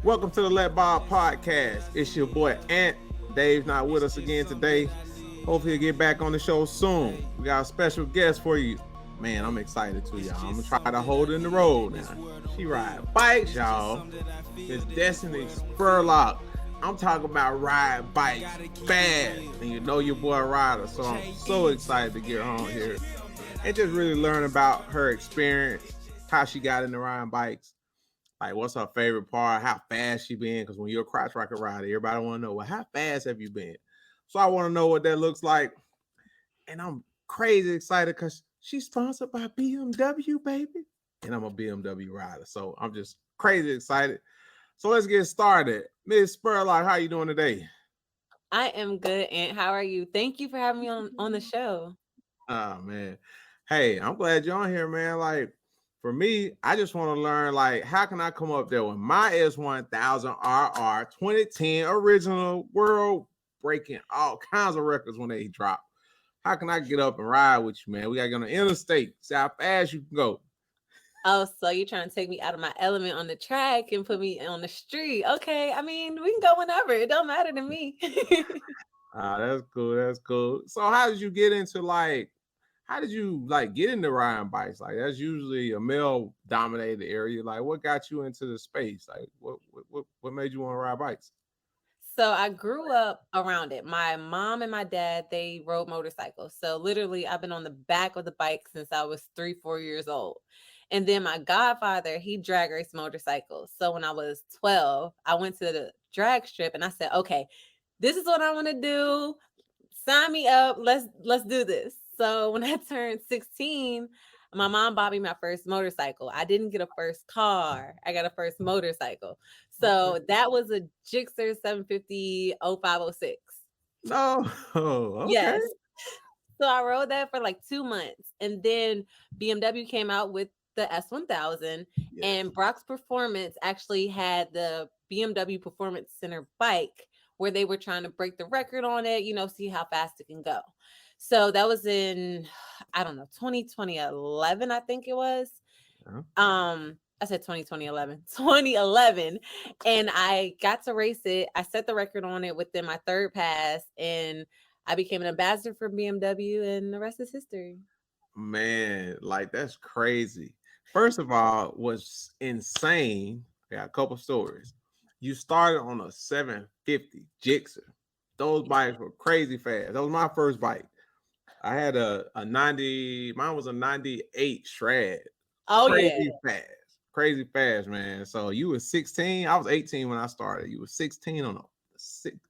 Welcome to the Let Bob podcast. It's your boy Ant. Dave's not with us again today. Hopefully he'll get back on the show soon. We got a special guest for you. Man, I'm excited too, y'all. I'm gonna try to hold her in the road now. She ride bikes, y'all. It's Dystany Spurlock. I'm talking about ride bikes fast. And you know your boy rider, so I'm so excited to get her on here and just really learn about her experience, how she got into riding bikes. Like, what's her favorite part? How fast she been? Because when you're a crotch rocket rider, everybody want to know, well, how fast have you been? So I want to know what that looks like. And I'm crazy excited because she's sponsored by BMW, baby. And I'm a BMW rider. So I'm just crazy excited. So let's get started. Miss Spurlock, how you doing today? I am good, Aunt. How are you? Thank you for having me on the show. Oh, man. Hey, I'm glad you're on here, man. Like, for me, I just want to learn, like, how can I come up there with my S1000RR 2010 original world breaking all kinds of records when they drop? How can I get up and ride with you, man? We got to get on the interstate. See how fast you can go. Oh, so you're trying to take me out of my element on the track and put me on the street. Okay. I mean, we can go whenever. It don't matter to me. That's cool. That's cool. So how did you get into how did you like get into riding bikes? Like that's usually a male dominated area. Like what got you into the space? Like what made you want to ride bikes? So I grew up around it. My mom and my dad, they rode motorcycles. So literally I've been on the back of the bike since I was 3, 4 years old. And then my godfather, he drag raced motorcycles. So when I was 12, I went to the drag strip and I said, okay, this is what I want to do. Sign me up. Let's do this. So when I turned 16, my mom bought me my first motorcycle. I didn't get a first car. I got a first motorcycle. Okay. So that was a Gixxer 750 0506. No. Okay. Yes. So I rode that for like 2 months. And then BMW came out with the S1000, Yes. and Brock's Performance actually had the BMW Performance Center bike where they were trying to break the record on it, see how fast it can go. So that was in, I don't know, 2011, I think it was. Uh-huh. I said 2011, and I got to race it. I set the record on it within my third pass, and I became an ambassador for BMW, and the rest is history. Man, like that's crazy. First of all, what's insane, I got a couple stories. You started on a 750 Gixxer. Those Yeah. bikes were crazy fast. That was my first bike. I had a 90, mine was a 98 Shred. Oh yeah. Crazy fast, man. So you were 16. I was 18 when I started. You were 16 on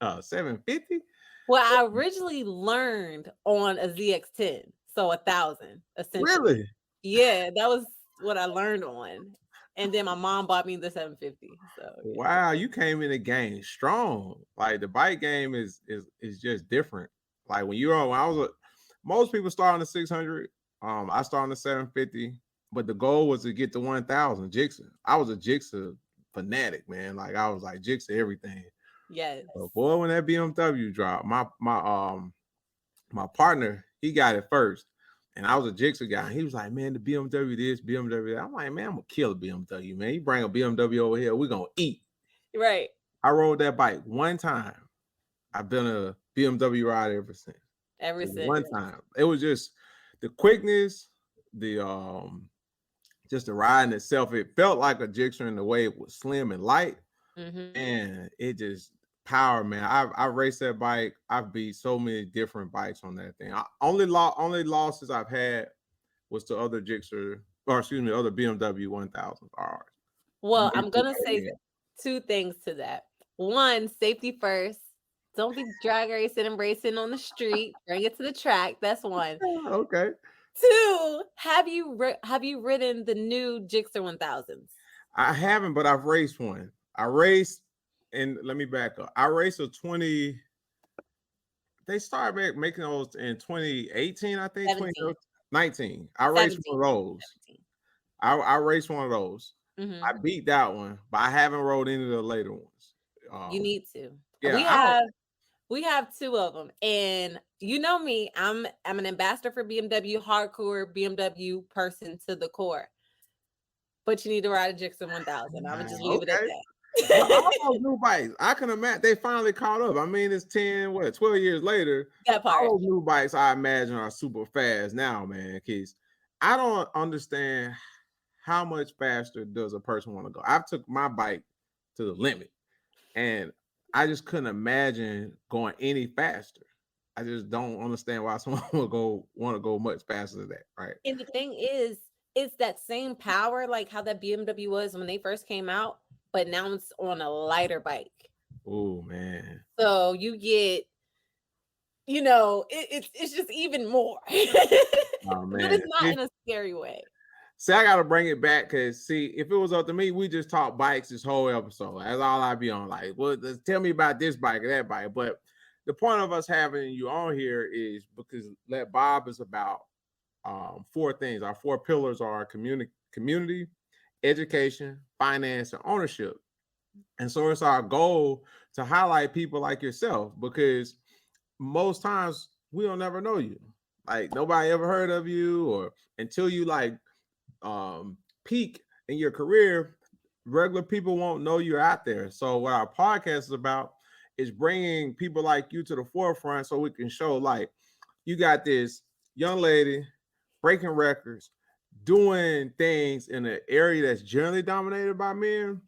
a 750? Well, I originally learned on a ZX10, so 1,000 essentially. Really? Yeah, that was what I learned on, and then my mom bought me the 750. So yeah. Wow, you came in the game strong. Like the bike game is just different. Like when I was most people start on the 600. I started on the 750, but the goal was to get to 1,000 Jigsaw. I was a Jigsaw fanatic, man. Like I was like Jigsaw everything. Yes. But boy, when that BMW dropped, my partner, he got it first. And I was a Jigsaw guy. He was like, man, the BMW this, BMW that. I'm like, man, I'm gonna kill a BMW, man. You bring a BMW over here, we're gonna eat. Right. I rode that bike one time. I've been a BMW rider ever since. Ever Just since. one time. It was just the quickness, the just the riding itself. It felt like a Gixxer in the way it was slim and light, Hmm. and it just power, man. I raced that bike. I've beat so many different bikes on that thing. Only losses I've had was to other Gixxer, or excuse me, other BMW 1000 R's. Well, Maybe I'm two gonna say again. two things to that. One, safety first. Don't be drag racing and racing on the street. Bring it to the track. That's one. Okay. Two, have you ridden the new Gixxer 1000s? I haven't, but I've raced one. I raced, and let me back up. I raced a 20. They started making those in 2018, I think, 17. 2019. I raced 17. one of those. I raced one of those. I Hmm. beat that one, but I haven't rode any of the later ones. You Um, need to. yeah, We I don't. have we have two of them, and you know me. I'm an ambassador for BMW, hardcore BMW person to the core. But you need to ride a Gixxer 1000. I would just leave it at Okay. that. But all those new bikes, I can imagine they finally caught up. I mean, it's 12 years later. That part. All those new bikes, I imagine, are super fast now, man. Cause I don't understand how much faster does a person want to go. I've took my bike to the limit, and I just couldn't imagine going any faster. I just don't understand why someone would want to go much faster than that, right? And the thing is, it's that same power, like how that BMW was when they first came out, but now it's on a lighter bike. Oh man. So you get, it's just even more. Oh But man. it's not in a scary way. See, I gotta bring it back because see, if it was up to me, we just talk bikes this whole episode. That's all I'd be on. Like, well, tell me about this bike or that bike. But the point of us having you on here is because Let Bob is about four things. Our four pillars are community, education, finance, and ownership. And so it's our goal to highlight people like yourself because most times we don't never know you. Like nobody ever heard of you, or until you like peak in your career, regular people won't know you're out there. So what our podcast is about is bringing people like you to the forefront so we can show like you got this young lady breaking records, doing things in an area that's generally dominated by men.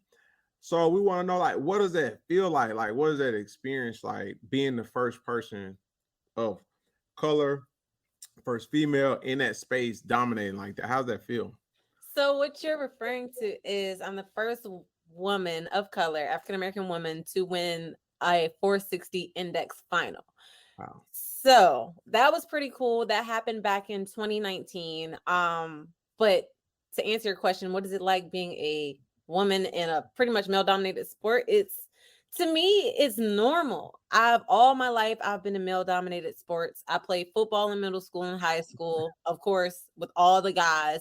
So we want to know like what does that feel like? Like what is that experience like being the first person of color, first female in that space dominating like that? How's that feel? So what you're referring to is I'm the first woman of color, African American woman, to win a 460 index final. Wow. So that was pretty cool. That happened back in 2019. But to answer your question, what is it like being a woman in a pretty much male dominated sport? To me, it's normal. I've all my life I've been in male dominated sports. I played football in middle school and high school, of course, with all the guys.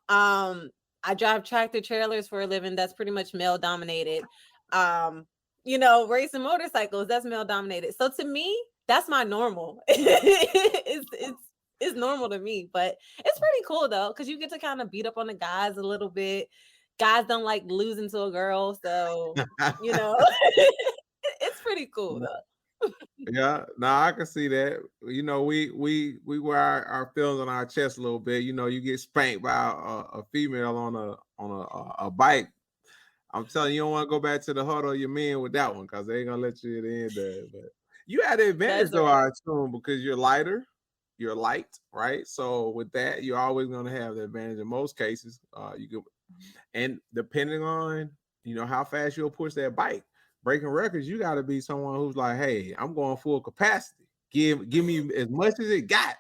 I drive tractor trailers for a living. That's pretty much male dominated. Racing motorcycles, that's male dominated. So to me, that's my normal. It's normal to me, but it's pretty cool though, because you get to kind of beat up on the guys a little bit. Guys don't like losing to a girl, so it's pretty cool though. Yeah, no, I can see that. We wear our feelings on our chest a little bit. You get spanked by a female on a bike. I'm telling you, don't want to go back to the huddle of your men with that one because they ain't gonna let you at the end of it. But you had the advantage That's though, right. I assume, because you're lighter, you're light, right? So with that, you're always gonna have the advantage in most cases. You can, and depending on how fast you'll push that bike, breaking records, you got to be someone who's like, hey, I'm going full capacity. Give me as much as it got.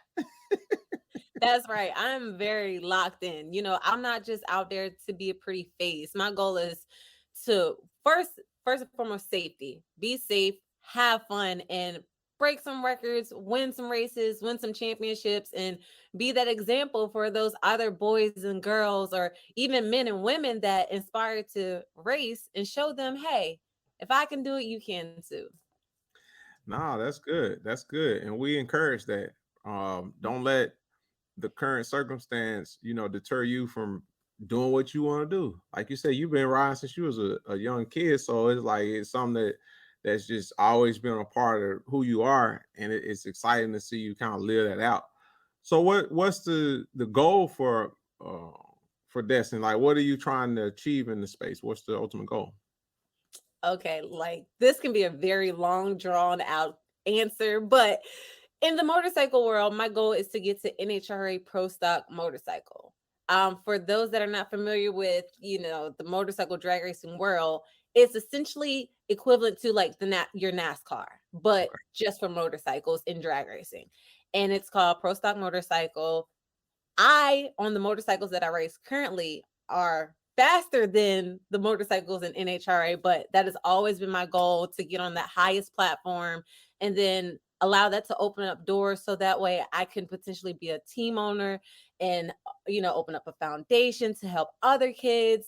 That's right. I'm very locked in. I'm not just out there to be a pretty face. My goal is to first and foremost safety. Be safe, have fun, and break some records, win some races, win some championships, and be that example for those other boys and girls or even men and women that inspire to race and show them, hey, if I can do it, you can too. No, that's good. That's good. And we encourage that. Don't let the current circumstance, deter you from doing what you want to do. Like you said, you've been riding since you was a young kid. So it's like it's something that's just always been a part of who you are. And it's exciting to see you kind of live that out. So what's the goal for Destiny? Like what are you trying to achieve in the space? What's the ultimate goal? Okay, like this can be a very long, drawn out answer, but in the motorcycle world, my goal is to get to NHRA Pro Stock Motorcycle. For those that are not familiar with, the motorcycle drag racing world, it's essentially equivalent to like your NASCAR, but just for motorcycles in drag racing. And it's called Pro Stock Motorcycle. On the motorcycles that I race currently, are faster than the motorcycles in NHRA, but that has always been my goal to get on that highest platform and then allow that to open up doors so that way I can potentially be a team owner and open up a foundation to help other kids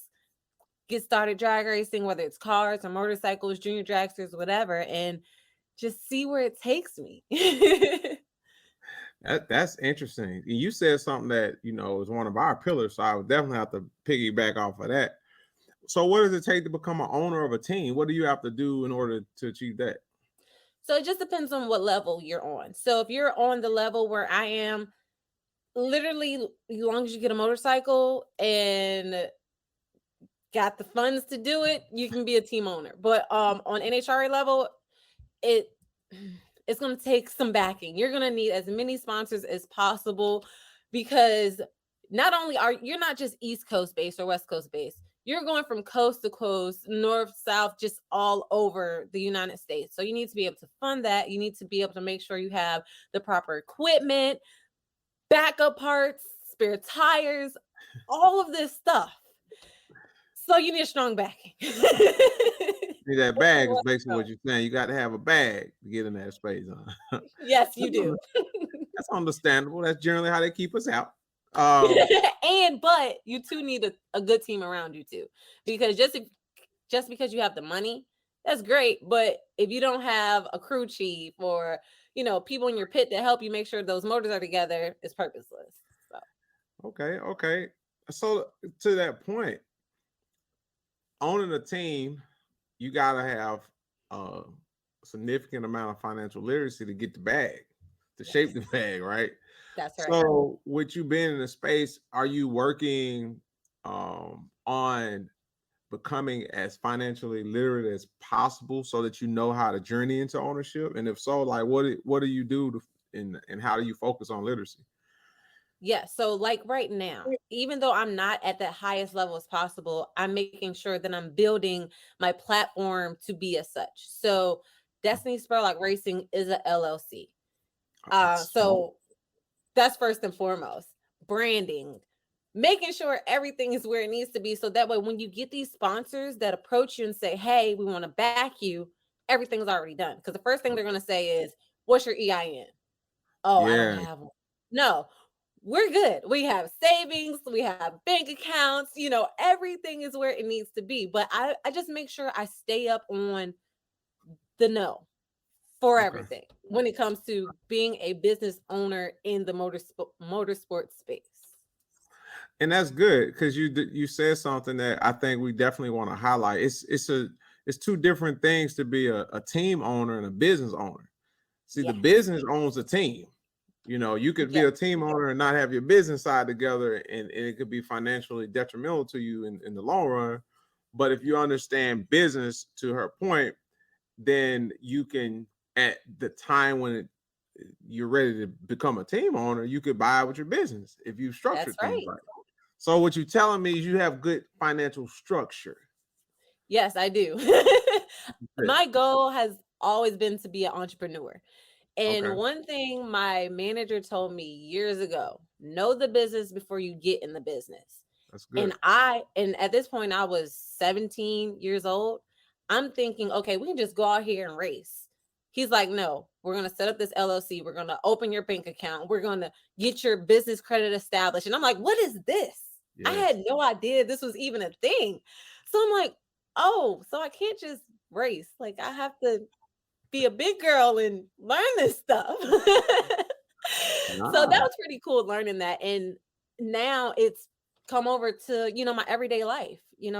get started drag racing, whether it's cars or motorcycles, junior dragsters, whatever, and just see where it takes me. That's interesting. You said something that is one of our pillars, so I would definitely have to piggyback off of that. So what does it take to become an owner of a team? What do you have to do in order to achieve that? So it just depends on what level you're on. So if you're on the level where I am, literally, as long as you get a motorcycle and got the funds to do it, you can be a team owner. But on NHRA level, it it's going to take some backing. You're going to need as many sponsors as possible, because not only are you're not just East Coast based or West Coast based, you're going from coast to coast, north, south, just all over the United States. So you need to be able to fund that. You need to be able to make sure you have the proper equipment, backup parts, spare tires, all of this stuff. So you need a strong backing. See, that bag is basically what you're saying. You got to have a bag to get in that space. Yes, you do. That's understandable. That's generally how they keep us out. But you too need a good team around you too, because just because you have the money, that's great, but if you don't have a crew chief or people in your pit to help you make sure those motors are together, it's purposeless. So Okay. So to that point, owning a team, you gotta have a significant amount of financial literacy to get the bag, to shape the bag, right? that's right. So, with you being in the space, are you working on becoming as financially literate as possible so that you know how to journey into ownership? And if so, like what do you do and how do you focus on literacy? Yeah. So like right now, even though I'm not at the highest level as possible, I'm making sure that I'm building my platform to be as such. So Dystany Spurlock Racing is a LLC. So that's first and foremost. Branding, making sure everything is where it needs to be. So that way, when you get these sponsors that approach you and say, hey, we want to back you, everything's already done. Because the first thing they're going to say is, what's your EIN? Oh, I don't Yeah. have one. No, we're good. We have savings, we have bank accounts, everything is where it needs to be. But I just make sure I stay up on the know for everything when it comes to being a business owner in the motorsport space. And that's good because you said something that I think we definitely want to highlight. It's two different things to be a team owner and a business owner. See, the business owns a team. You could be a team owner and not have your business side together, and it could be financially detrimental to you in the long run. But if you understand business, to her point, then you can, at the time when you're ready to become a team owner, you could buy out with your business if you structured things right. So what you're telling me is you have good financial structure. Yes, I do. My goal has always been to be an entrepreneur. And one thing my manager told me years ago, know the business before you get in the business. That's good. And at this point, I was 17 years old. I'm thinking, okay, we can just go out here and race. He's like, no, we're going to set up this LLC. We're going to open your bank account. We're going to get your business credit established. And I'm like, what is this? Yes. I had no idea this was even a thing. So I'm like, oh, so I can't just race. Like, I have to be a big girl and learn this stuff. So that was pretty cool learning that. And now it's come over to, my everyday life,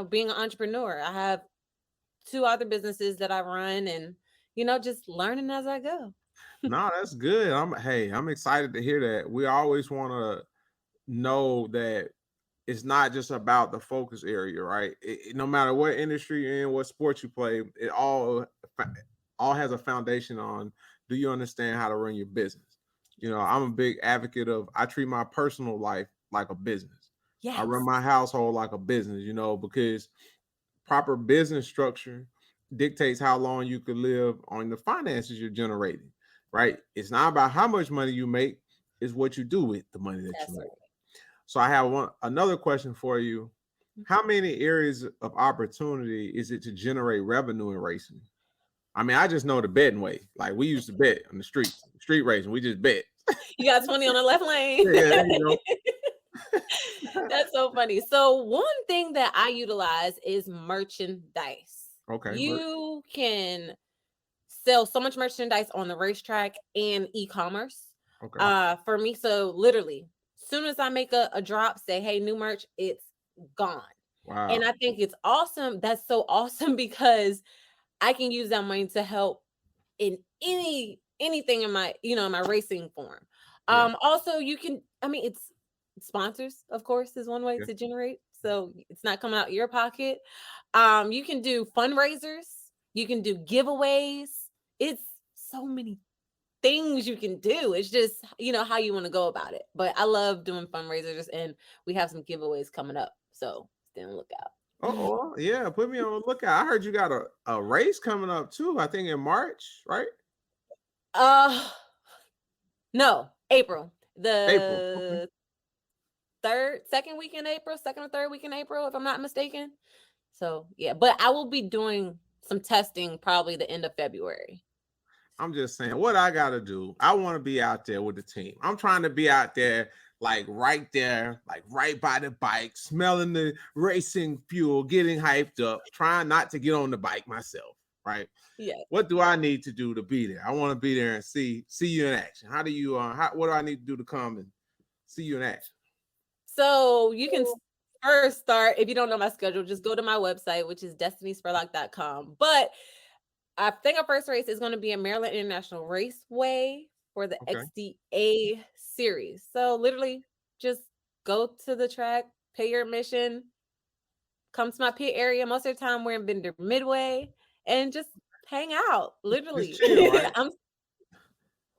being an entrepreneur. I have 2 other businesses that I run and, just learning as I go. No, that's good. I'm excited to hear that. We always want to know that it's not just about the focus area, right? No matter what industry you're in, what sport you play, it all has a foundation on, do you understand how to run your business? I'm a big advocate of, I treat my personal life like a business. Yes. I run my household like a business, because proper business structure dictates how long you could live on the finances you're generating, right? It's not about how much money you make, it's what you do with the money that you make. Right. So I have another question for you. How many areas of opportunity is it to generate revenue in racing? I mean, I just know the betting way. Like, we used to bet on the street racing. We just bet. You got 20 on the left lane. Yeah, there you go. That's so funny. So one thing that I utilize is merchandise. Okay. You can sell so much merchandise on the racetrack and e-commerce. Okay. For me, so literally, as soon as I make a drop, say, hey, new merch, it's gone. And Wow. I think it's awesome. That's so awesome because I can use that money to help in anything in my, in my racing form. Yeah. Also you can, it's sponsors, of course, is one way Yeah. to generate. So it's not coming out your pocket. You can do fundraisers, you can do giveaways. It's so many things you can do. It's just, how you want to go about it. But I love doing fundraisers and we have some giveaways coming up. So stay on the lookout. Oh, yeah. Put me on the lookout. I heard you got a race coming up too. I think in March, right? Uh no, April. April. Okay. The second week in April, second or third week in April, if I'm not mistaken. So yeah, but I will be doing some testing probably the end of February. I'm just saying what I gotta do. I want to be out there with the team. I'm trying to be out there, like right by the bike, smelling the racing fuel, getting hyped up, trying not to get on the bike myself, right? Yeah. What do I need to do to be there? I want to be there and see you in action. How do you what do I need to do to come and see you in action? So you can first start, if you don't know my schedule, just go to my website, which is DystaNySpurlock.com. But I think our first race is going to be in Maryland International Raceway for the Okay. XDA series. So literally just go to the track, pay your admission, come to my pit area. Most of the time we're in Vendor Midway and just hang out. Just Literally. chill, right? I'm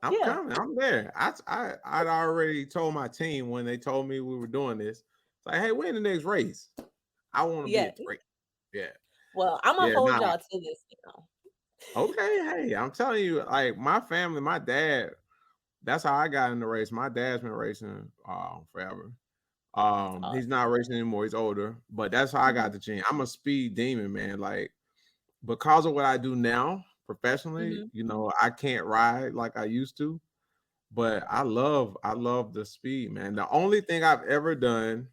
I'm yeah. coming. I'm there. I'd already told my team when they told me we were doing this. It's like, hey, when the next race? I want to be Yeah. at the race. Yeah. Well, I'm gonna Yeah. hold Nah. y'all to this. Okay. Hey, I'm telling you, like my family, my dad, that's how I got in the race. My dad's been racing forever. That's He's awesome. not racing anymore. He's older, but that's how I got Mhm. the gene. I'm a speed demon, man. Like because of what I do now professionally, Mhm. I can't ride like I used to. But I love the speed, man. The only thing I've ever done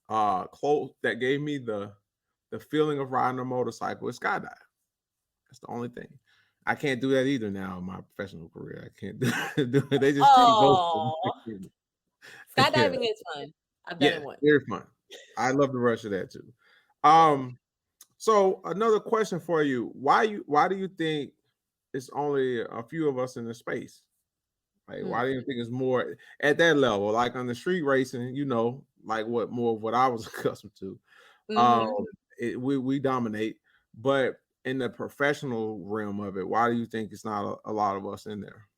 close that gave me the feeling of riding a motorcycle is skydive. That's the only thing. I can't do that either now in my professional career. I can't do it. They just take both of them. Oh, Yeah. skydiving is fun. I've done Yeah, it once. very fun. I love the rush of that too. Yeah. So another question for you. Why do you think it's only a few of us in the space? Like, why do you Hmm. think it's more at that level? Like on the street racing, like what more of what I was accustomed to. Um, Hmm. we dominate, but in the professional realm of it, why do you think it's not a lot of us in there?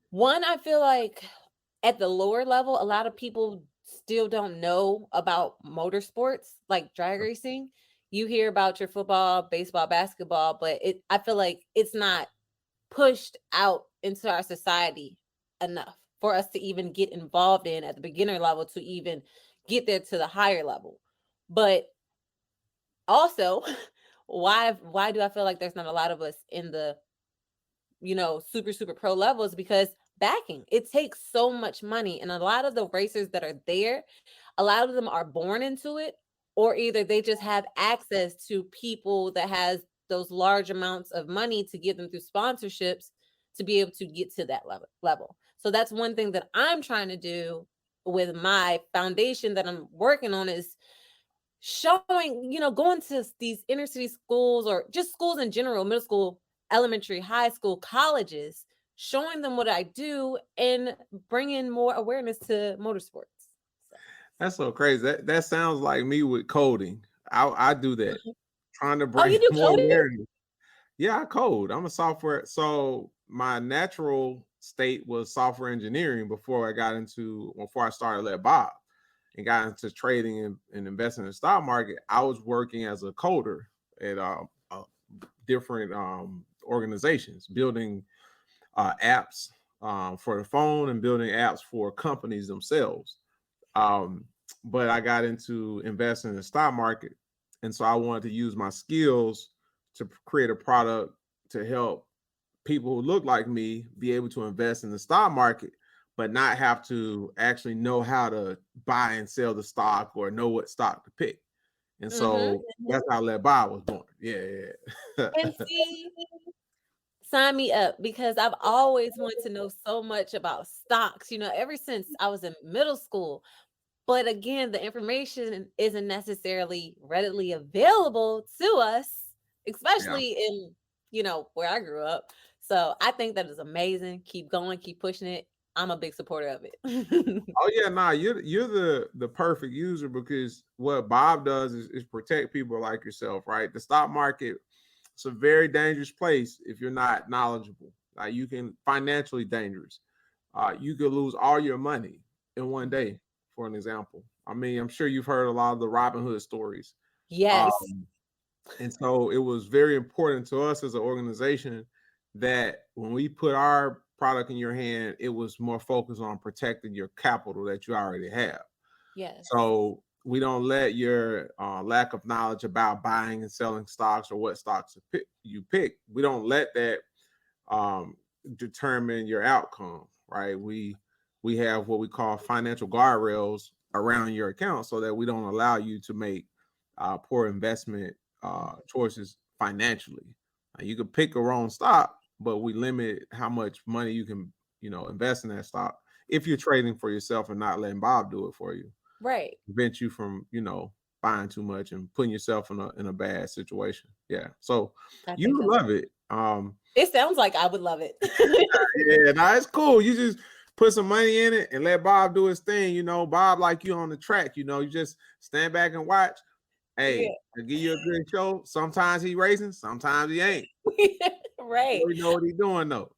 One, I feel like at the lower level, a lot of people still don't know about motorsports like drag racing. You hear about your football, baseball, basketball, but I feel like it's not pushed out into our society enough for us to even get involved in at the beginner level to even get there to the higher level. But also, why do I feel like there's not a lot of us in the super pro levels? Because backing, it takes so much money, and a lot of the racers that are there, a lot of them are born into it, or either they just have access to people that has those large amounts of money to give them through sponsorships to be able to get to that level. So that's one thing that I'm trying to do with my foundation that I'm working on, is showing, going to these inner city schools or just schools in general, middle school, elementary, high school, colleges, showing them what I do and bringing more awareness to motorsports. So. That's so crazy. That sounds like me with coding. I do that, trying to Oh, you bring do more coding? awareness. Yeah, I code. I'm a software. So my natural state was software engineering before I started at Bob and got into trading and investing in the stock market. I was working as a coder at different organizations, building apps for the phone and building apps for companies themselves. Um, but I got into investing in the stock market. And so I wanted to use my skills to create a product to help people who look like me be able to invest in the stock market, but not have to actually know how to buy and sell the stock or know what stock to pick. And Mm-hmm. so that's how Let Buy was born. Yeah, yeah. And see, sign me up, because I've always wanted to know so much about stocks, ever since I was in middle school. But again, the information isn't necessarily readily available to us, Yeah. especially in, where I grew up. So I think that is amazing. Keep going, keep pushing it. I'm a big supporter of it. Oh yeah, nah, you're the perfect user because what Bob does is protect people like yourself, right? The stock market, it's a very dangerous place if you're not knowledgeable. Like you can financially dangerous. You could lose all your money in one day, for an example. I mean, I'm sure you've heard a lot of the Robin Hood stories. Yes. Um, and so it was very important to us as an organization that when we put our product in your hand, it was more focused on protecting your capital that you already have. Yes. So we don't let your lack of knowledge about buying and selling stocks or what stocks you pick. We don't let that um, determine your outcome, right? We have what we call financial guardrails around your account so that we don't allow you to make poor investment choices financially. You can pick a wrong stock, but we limit how much money you can, invest in that stock if you're trading for yourself and not letting Bob do it for you. Right. Prevent you from, buying too much and putting yourself in a bad situation. Yeah. So I you think would that's love it. it sounds like I would love it. Yeah, nah, it's cool. You just put some money in it and let Bob do his thing. Bob like you on the track. You just stand back and watch. Yeah. Hey, I give you a good show. Sometimes he racing, sometimes he ain't. Right. We know what he doing though.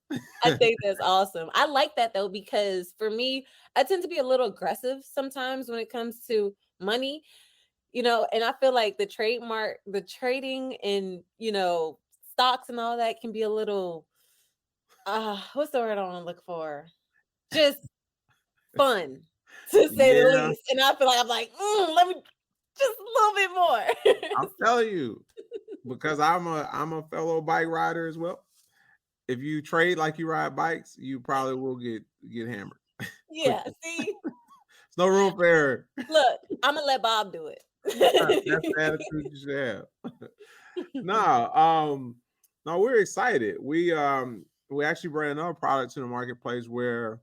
I think that's awesome. I like that though, because for me, I tend to be a little aggressive sometimes when it comes to money, and I feel like the trading in, stocks and all that can be a little, what's the word I want to look for? Just fun, to say the Yeah, least. And I feel like I'm like, let me just a little bit more. I'm telling you, because I'm a fellow bike rider as well. If you trade like you ride bikes, you probably will get hammered Yeah, quickly. see, There's no room for error. look, I'm gonna let Bob do That's the it. attitude you should have. No, no, we're excited. We actually brought another product to the marketplace where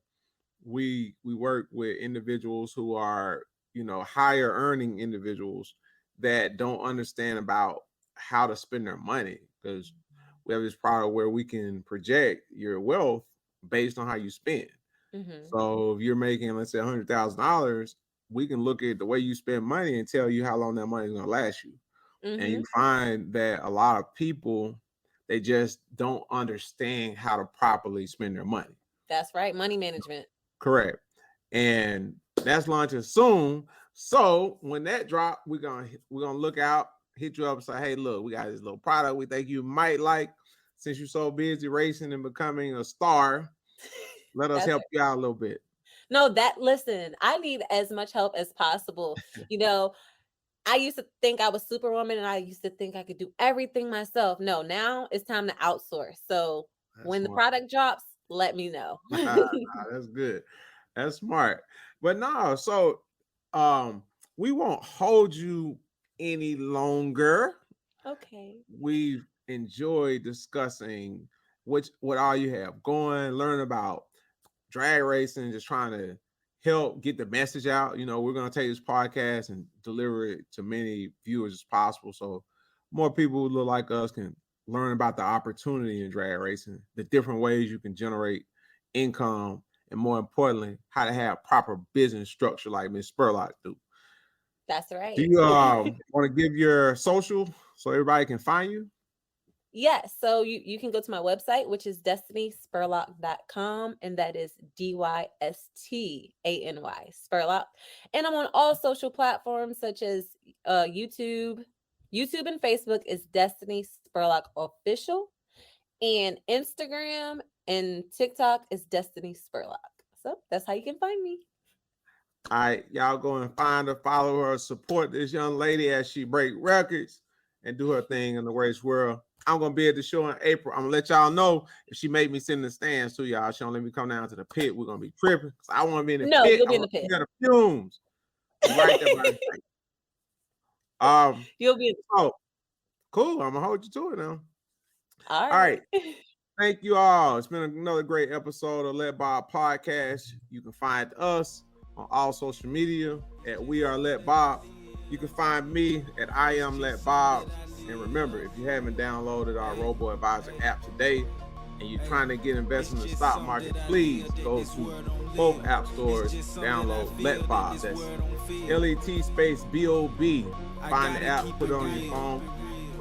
we work with individuals who are, higher earning individuals that don't understand about how to spend their money, because we have this product where we can project your wealth based on how you spend. Hmm. So if you're making, let's say, $100,000, we can look at the way you spend money and tell you how long that money is going to last you. And Hmm. you find that a lot of people, they just don't understand how to properly spend their money. That's right, money management. Correct. And that's launching soon. So when that drop, we're gonna look out, hit you up and say, hey, look, we got this little product we think you might like. Since you're so busy racing and becoming a star, let us That's help you out a little bit. No, that listen, I need as much help as possible. You know, I used to think I was superwoman and I used to think I could do everything myself. No, now it's time to outsource. So That's when the smart. product drops, let me know. Nah, that's good. That's smart. But no, so um we won't hold you any longer. Okay. We've enjoyed discussing what all you have going, learn about drag racing, just trying to help get the message out. We're gonna take this podcast and deliver it to many viewers as possible, so more people who look like us can learn about the opportunity in drag racing, the different ways you can generate income, and more importantly, how to have proper business structure like Miss Spurlock do. That's Do right. you want to give your social so everybody can find you? Yes. So you can go to my website, which is destanyspurlock.com, and that is Dystany, Spurlock. And I'm on all social platforms such as YouTube. YouTube and Facebook is Destiny Spurlock Official, and Instagram and TikTok is Destiny Spurlock. So that's how you can find me. All right, y'all go and find her, follow her, support this young lady as she break records and do her thing in the race world. I'm gonna be at the show in April. I'm gonna let y'all know if she make me sit in the stands too, y'all. She don't let me come down to the pit. We're gonna be tripping because I want to be in the No, pit. you'll I be in want the to pit. hear the fumes. Be right there by the tank. You'll be in Oh, cool. I'm gonna hold you to it now. all All right. right. Thank you all. It's been another great episode of Let Bob Podcast. You can find us on all social media at We Are Let Bob. You can find me at I Am Let Bob. And remember, if you haven't downloaded our Robo Advisor app today and you're trying to get invested in the stock market, please go to both app stores, download Let Bob. That's LET space BOB. Find the app, put it on your phone,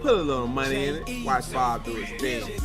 put a little money in it, watch Bob do his thing.